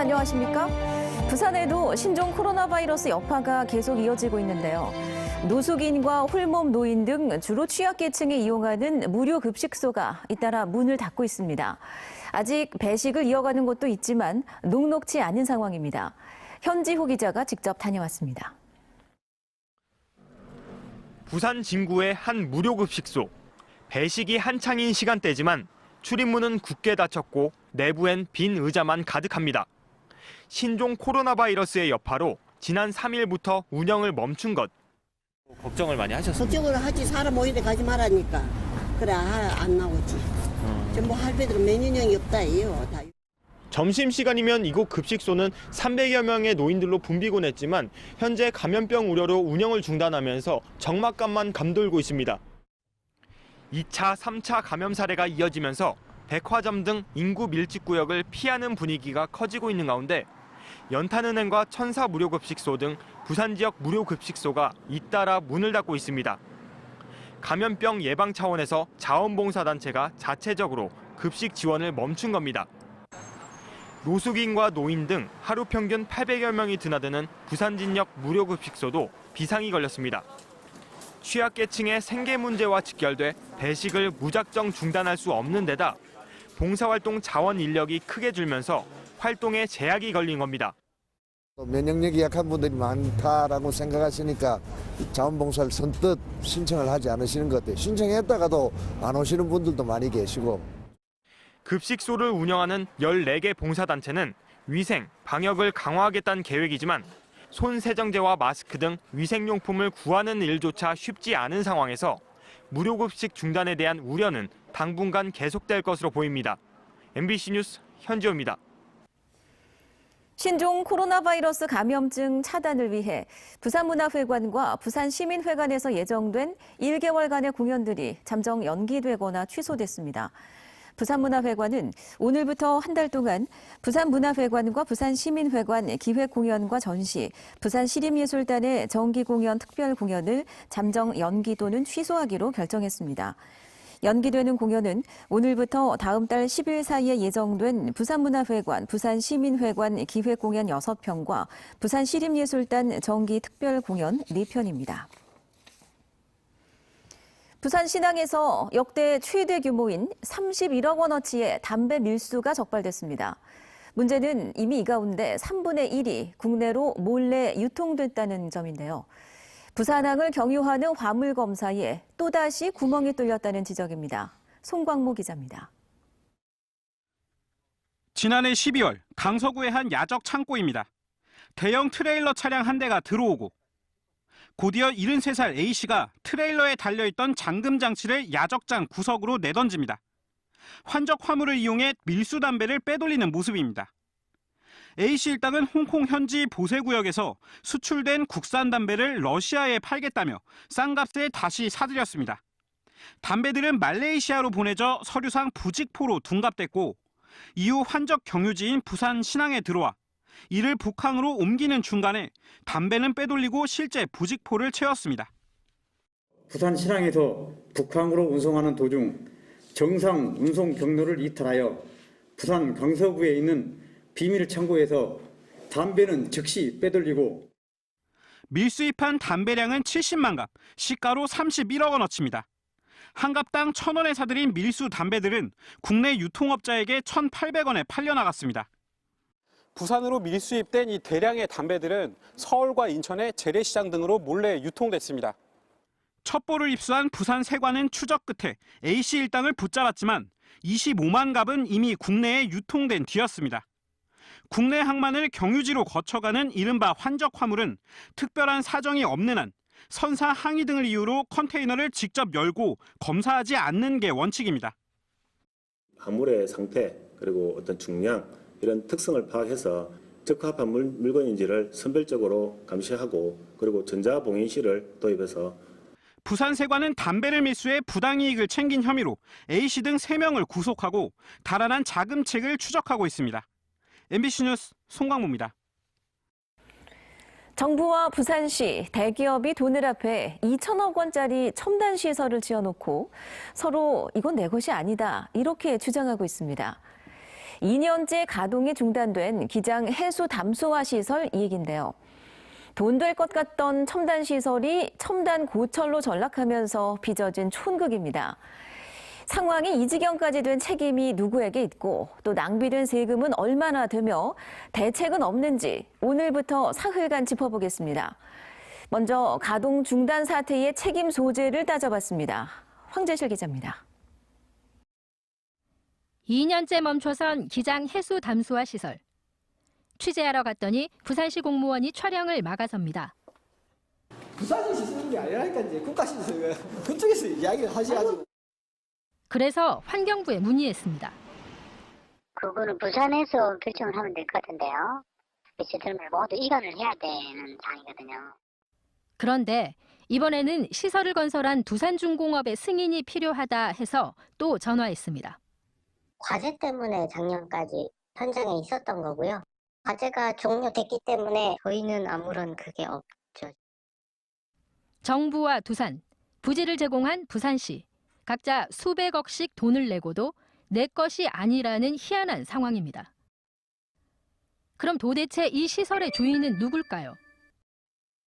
안녕하십니까? 부산에도 신종 코로나 바이러스 여파가 계속 이어지고 있는데요. 노숙인과 홀몸 노인 등 주로 취약계층이 이용하는 무료 급식소가 잇따라 문을 닫고 있습니다. 아직 배식을 이어가는 곳도 있지만 녹록지 않은 상황입니다. 현지호 기자가 직접 다녀왔습니다. 부산 진구의 한 무료 급식소. 배식이 한창인 시간대지만 출입문은 굳게 닫혔고 내부엔 빈 의자만 가득합니다. 신종 코로나 바이러스의 여파로 지난 3일부터 운영을 멈춘 것. 걱정을 많이 하셨어요? 걱정을 하지. 사람 모이는데 가지 말라니까. 그래 안 나오지. 전부 할배들은 면역력이 없다 해요. 다. 점심시간이면 이곳 급식소는 300여 명의 노인들로 붐비곤 했지만 현재 감염병 우려로 운영을 중단하면서 적막감만 감돌고 있습니다. 2차, 3차 감염 사례가 이어지면서 백화점 등 인구 밀집구역을 피하는 분위기가 커지고 있는 가운데 연탄은행과 천사 무료급식소 등 부산 지역 무료급식소가 잇따라 문을 닫고 있습니다. 감염병 예방 차원에서 자원봉사단체가 자체적으로 급식 지원을 멈춘 겁니다. 노숙인과 노인 등 하루 평균 800여 명이 드나드는 부산 진역 무료급식소도 비상이 걸렸습니다. 취약계층의 생계 문제와 직결돼 배식을 무작정 중단할 수 없는 데다 봉사활동 자원 인력이 크게 줄면서 활동에 제약이 걸린 겁니다. 면역력이 약한 분들이 많다라고 생각하시니까 자원봉사를 선뜻 신청을 하지 않으시는 것 같아요. 신청했다가도 안 오시는 분들도 많이 계시고. 급식소를 운영하는 14개 봉사단체는 위생, 방역을 강화하겠다는 계획이지만 손 세정제와 마스크 등 위생용품을 구하는 일조차 쉽지 않은 상황에서 무료급식 중단에 대한 우려는 당분간 계속될 것으로 보입니다. MBC 뉴스 현지호입니다. 신종 코로나 바이러스 감염증 차단을 위해 부산문화회관과 부산시민회관에서 예정된 1개월간의 공연들이 잠정 연기되거나 취소됐습니다. 부산문화회관은 오늘부터 한 달 동안 부산문화회관과 부산시민회관 기획공연과 전시, 부산시립예술단의 정기공연 특별공연을 잠정 연기 또는 취소하기로 결정했습니다. 연기되는 공연은 오늘부터 다음 달 10일 사이에 예정된 부산문화회관, 부산시민회관 기획공연 6편과 부산시립예술단 정기특별공연 4편입니다. 부산 신항에서 역대 최대 규모인 31억 원어치의 담배 밀수가 적발됐습니다. 문제는 이미 이 가운데 3분의 1이 국내로 몰래 유통됐다는 점인데요. 부산항을 경유하는 화물 검사에 또다시 구멍이 뚫렸다는 지적입니다. 송광모 기자입니다. 지난해 12월 강서구의 한 야적 창고입니다. 대형 트레일러 차량 한 대가 들어오고 곧이어 73살 A씨가 트레일러에 달려있던 잠금 장치를 야적장 구석으로 내던집니다. 환적 화물을 이용해 밀수 담배를 빼돌리는 모습입니다. A씨 일당은 홍콩 현지 보세구역에서 수출된 국산 담배를 러시아에 팔겠다며 싼 값에 다시 사들였습니다. 담배들은 말레이시아로 보내져 서류상 부직포로 둔갑됐고 이후 환적 경유지인 부산 신항에 들어와 이를 북항으로 옮기는 중간에 담배는 빼돌리고 실제 부직포를 채웠습니다. 부산 신항에서 북항으로 운송하는 도중 정상 운송 경로를 이탈하여 부산 강서구에 있는 비밀 창고에서 담배는 즉시 빼돌리고 밀수입한 담배량은 70만 갑, 시가로 31억 원어치입니다. 한 갑당 1,000원에 사들인 밀수 담배들은 국내 유통업자에게 1,800원에 팔려나갔습니다. 부산으로 밀수입된 이 대량의 담배들은 서울과 인천의 재래시장 등으로 몰래 유통됐습니다. 첩보를 입수한 부산 세관은 추적 끝에 A씨 일당을 붙잡았지만 25만 갑은 이미 국내에 유통된 뒤였습니다. 국내 항만을 경유지로 거쳐가는 이른바 환적 화물은 특별한 사정이 없는 한 선사 항의 등을 이유로 컨테이너를 직접 열고 검사하지 않는 게 원칙입니다. 화물의 상태 그리고 어떤 중량 이런 특성을 파악해서 적합한 물건인지를 선별적으로 감시하고 그리고 전자봉인실을 도입해서 부산 세관은 담배를 밀수해 부당이익을 챙긴 혐의로 A씨 등 3명을 구속하고 달아난 자금책을 추적하고 있습니다. MBC 뉴스 송광모입니다. 정부와 부산시, 대기업이 돈을 합해 2천억 원짜리 첨단 시설을 지어놓고 서로 이건 내 것이 아니다 이렇게 주장하고 있습니다. 2년째 가동이 중단된 기장 해수 담소화 시설 이 얘긴데요. 돈 될 것 같던 첨단 시설이 첨단 고철로 전락하면서 빚어진 촌극입니다. 상황이 이 지경까지 된 책임이 누구에게 있고 또 낭비된 세금은 얼마나 되며 대책은 없는지 오늘부터 사흘간 짚어보겠습니다. 먼저 가동 중단 사태의 책임 소재를 따져봤습니다. 황재실 기자입니다. 2년째 멈춰선 기장 해수 담수화 시설. 취재하러 갔더니 부산시 공무원이 촬영을 막아섭니다. 부산에서 쓰는 게 아니라니까 이제 국가시에서 그쪽에서 이야기를 하셔가지고. 그래서 환경부에 문의했습니다. 그거는 부산에서 결정을 하면 될 것 같은데요. 시설물 모두 이관을 해야 되는 상황이거든요. 그런데 이번에는 시설을 건설한 두산중공업의 승인이 필요하다 해서 또 전화했습니다. 과제 때문에 작년까지 현장에 있었던 거고요. 과제가 종료됐기 때문에 저희는 아무런 그게 없죠. 정부와 두산, 부지를 제공한 부산시. 각자 수백억씩 돈을 내고도 내 것이 아니라는 희한한 상황입니다. 그럼 도대체 이 시설의 주인은 누굴까요?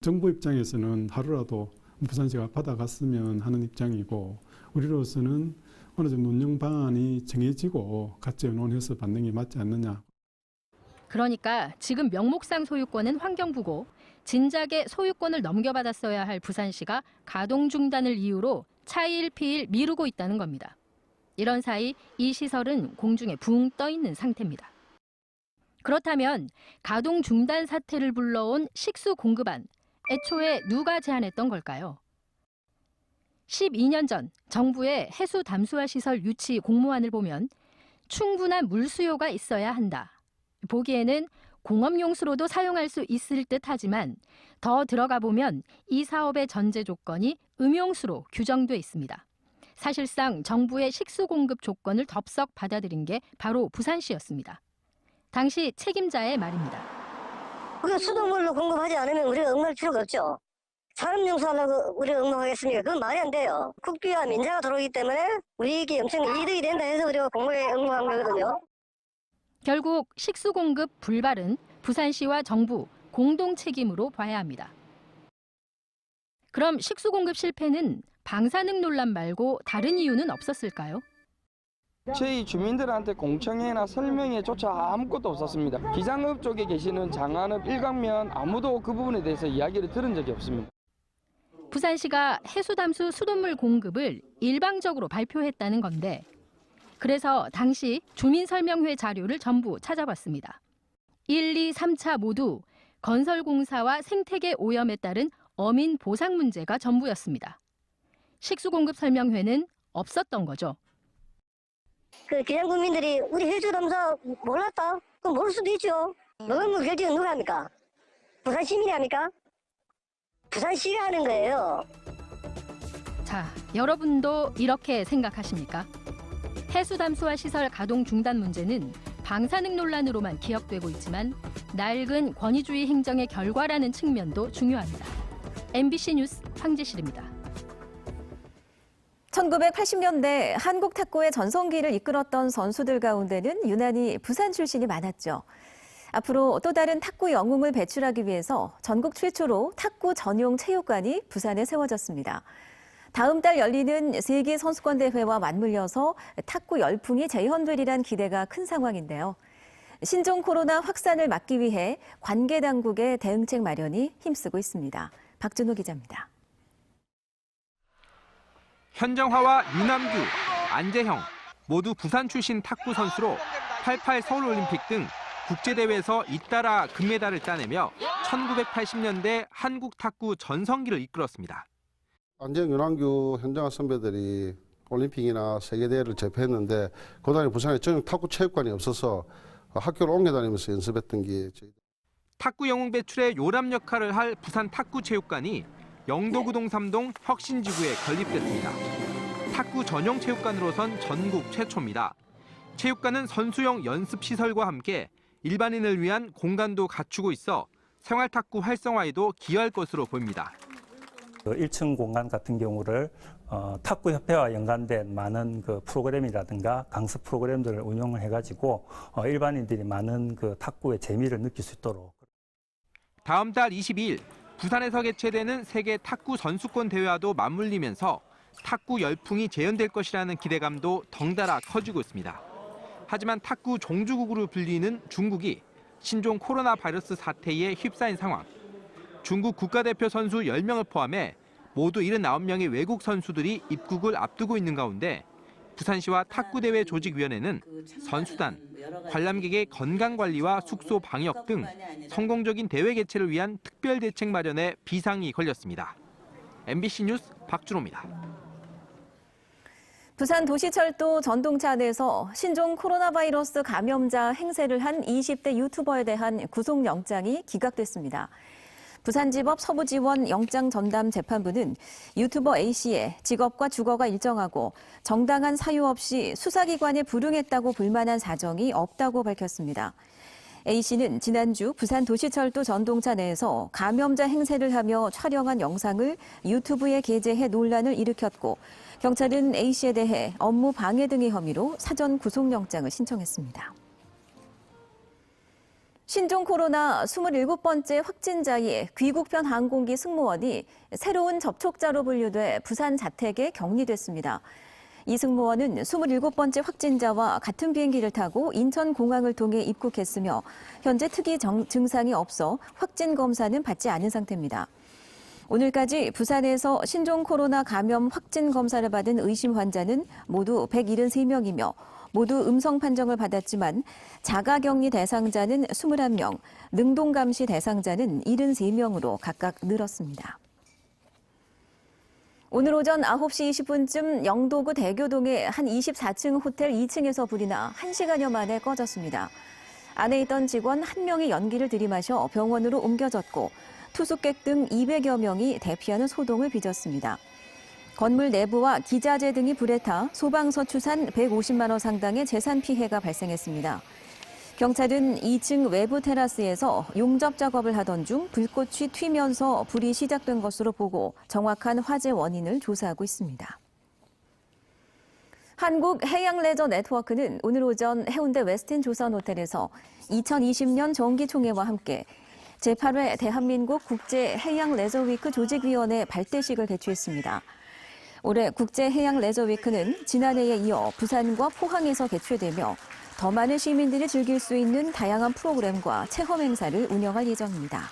정부 입장에서는 하루라도 부산시가 받아갔으면 하는 입장이고 우리로서는 어느 정도 운영 방안이 정해지고 같이 의논해서 받는 게 맞지 않느냐. 그러니까 지금 명목상 소유권은 환경부고 진작에 소유권을 넘겨받았어야 할 부산시가 가동 중단을 이유로 차일피일 미루고 있다는 겁니다. 이런 사이 이 시설은 공중에 붕 떠 있는 상태입니다. 그렇다면 가동 중단 사태를 불러온 식수 공급안, 애초에 누가 제안했던 걸까요? 12년 전 정부의 해수 담수화 시설 유치 공모안을 보면 충분한 물 수요가 있어야 한다. 보기에는 공업용수로도 사용할 수 있을 듯 하지만 더 들어가 보면 이 사업의 전제 조건이 음용수로 규정돼 있습니다. 사실상 정부의 식수 공급 조건을 덥석 받아들인 게 바로 부산시였습니다. 당시 책임자의 말입니다. 우리가 수돗물로 공급하지 않으면 우리가 응모할 필요가 없죠. 산업용수 하려고 우리가 응모하겠습니까? 그건 말이 안 돼요. 국비와 민자가 들어오기 때문에 우리에게 엄청 이득이 된다 해서 우리가 공모에 응모한 거거든요. 결국 식수 공급 불발은 부산시와 정부 공동 책임으로 봐야 합니다. 그럼 식수 공급 실패는 방사능 논란 말고 다른 이유는 없었을까요? 저희 주민들한테 공청회나 설명회조차 아무것도 없었습니다. 기장업 쪽에 계시는 장안업 일각면 아무도 그 부분에 대해서 이야기를 들은 적이 없습니다. 부산시가 해수담수 수돗물 공급을 일방적으로 발표했다는 건데 그래서 당시 주민설명회 자료를 전부 찾아봤습니다. 1, 2, 3차 모두 건설공사와 생태계 오염에 따른 어민 보상 문제가 전부였습니다. 식수공급 설명회는 없었던 거죠. 그 기장 국민들이 우리 해수 담사 몰랐다? 그럼 모를 수도 있죠. 노동부 결정은 누가 합니까? 부산 시민이 합니까? 부산시가 하는 거예요. 자, 여러분도 이렇게 생각하십니까? 해수담수화 시설 가동 중단 문제는 방사능 논란으로만 기억되고 있지만 낡은 권위주의 행정의 결과라는 측면도 중요합니다. MBC 뉴스 황재실입니다. 1980년대 한국 탁구의 전성기를 이끌었던 선수들 가운데는 유난히 부산 출신이 많았죠. 앞으로 또 다른 탁구 영웅을 배출하기 위해서 전국 최초로 탁구 전용 체육관이 부산에 세워졌습니다. 다음 달 열리는 세계선수권대회와 맞물려서 탁구 열풍이 재현되리란 기대가 큰 상황인데요. 신종 코로나 확산을 막기 위해 관계 당국의 대응책 마련이 힘쓰고 있습니다. 박준호 기자입니다. 현정화와 유남규, 안재형 모두 부산 출신 탁구 선수로 88 서울올림픽 등 국제대회에서 잇따라 금메달을 따내며 1980년대 한국 탁구 전성기를 이끌었습니다. 안재형, 유남규, 현정화 선배들이 올림픽이나 세계대회를 제패했는데 그 당시 부산에 전용 탁구 체육관이 없어서 학교를 옮겨 다니면서 연습했던 게 저희들. 탁구 영웅 배출의 요람 역할을 할 부산 탁구 체육관이 영도구동 3동 혁신지구에 건립됐습니다. 탁구 전용 체육관으로선 전국 최초입니다. 체육관은 선수용 연습시설과 함께 일반인을 위한 공간도 갖추고 있어 생활탁구 활성화에도 기여할 것으로 보입니다. 1층 공간 같은 경우를 탁구협회와 연관된 많은 그 프로그램이라든가 강습 프로그램들을 운영을 해가지고 일반인들이 많은 그 탁구의 재미를 느낄 수 있도록. 다음 달 22일 부산에서 개최되는 세계 탁구 선수권 대회와도 맞물리면서 탁구 열풍이 재현될 것이라는 기대감도 덩달아 커지고 있습니다. 하지만 탁구 종주국으로 불리는 중국이 신종 코로나 바이러스 사태에 휩싸인 상황. 중국 국가대표 선수 10명을 포함해 모두 79명의 외국 선수들이 입국을 앞두고 있는 가운데 부산시와 탁구대회 조직위원회는 선수단, 관람객의 건강관리와 숙소 방역 등 성공적인 대회 개최를 위한 특별 대책 마련에 비상이 걸렸습니다. MBC 뉴스 박준호입니다. 부산 도시철도 전동차 내에서 신종 코로나 바이러스 감염자 행세를 한 20대 유튜버에 대한 구속영장이 기각됐습니다. 부산지법 서부지원 영장전담재판부는 유튜버 A씨의 직업과 주거가 일정하고 정당한 사유 없이 수사기관에 불응했다고 불만한 사정이 없다고 밝혔습니다. A씨는 지난주 부산도시철도 전동차 내에서 감염자 행세를 하며 촬영한 영상을 유튜브에 게재해 논란을 일으켰고 경찰은 A씨에 대해 업무 방해 등의 혐의로 사전 구속영장을 신청했습니다. 신종 코로나 27번째 확진자의 귀국편 항공기 승무원이 새로운 접촉자로 분류돼 부산 자택에 격리됐습니다. 이 승무원은 27번째 확진자와 같은 비행기를 타고 인천공항을 통해 입국했으며 현재 특이 증상이 없어 확진 검사는 받지 않은 상태입니다. 오늘까지 부산에서 신종 코로나 감염 확진 검사를 받은 의심 환자는 모두 173명이며 모두 음성 판정을 받았지만 자가격리 대상자는 21명, 능동감시 대상자는 73명으로 각각 늘었습니다. 오늘 오전 9시 20분쯤 영도구 대교동의 한 24층 호텔 2층에서 불이 나 1시간여 만에 꺼졌습니다. 안에 있던 직원 1명이 연기를 들이마셔 병원으로 옮겨졌고 투숙객 등 200여 명이 대피하는 소동을 빚었습니다. 건물 내부와 기자재 등이 불에 타 소방서 추산 150만 원 상당의 재산 피해가 발생했습니다. 경찰은 2층 외부 테라스에서 용접 작업을 하던 중 불꽃이 튀면서 불이 시작된 것으로 보고 정확한 화재 원인을 조사하고 있습니다. 한국해양레저네트워크는 오늘 오전 해운대 웨스틴 조선 호텔에서 2020년 정기총회와 함께 제8회 대한민국 국제해양레저위크 조직위원회 발대식을 개최했습니다. 올해 국제해양레저위크는 지난해에 이어 부산과 포항에서 개최되며 더 많은 시민들이 즐길 수 있는 다양한 프로그램과 체험 행사를 운영할 예정입니다.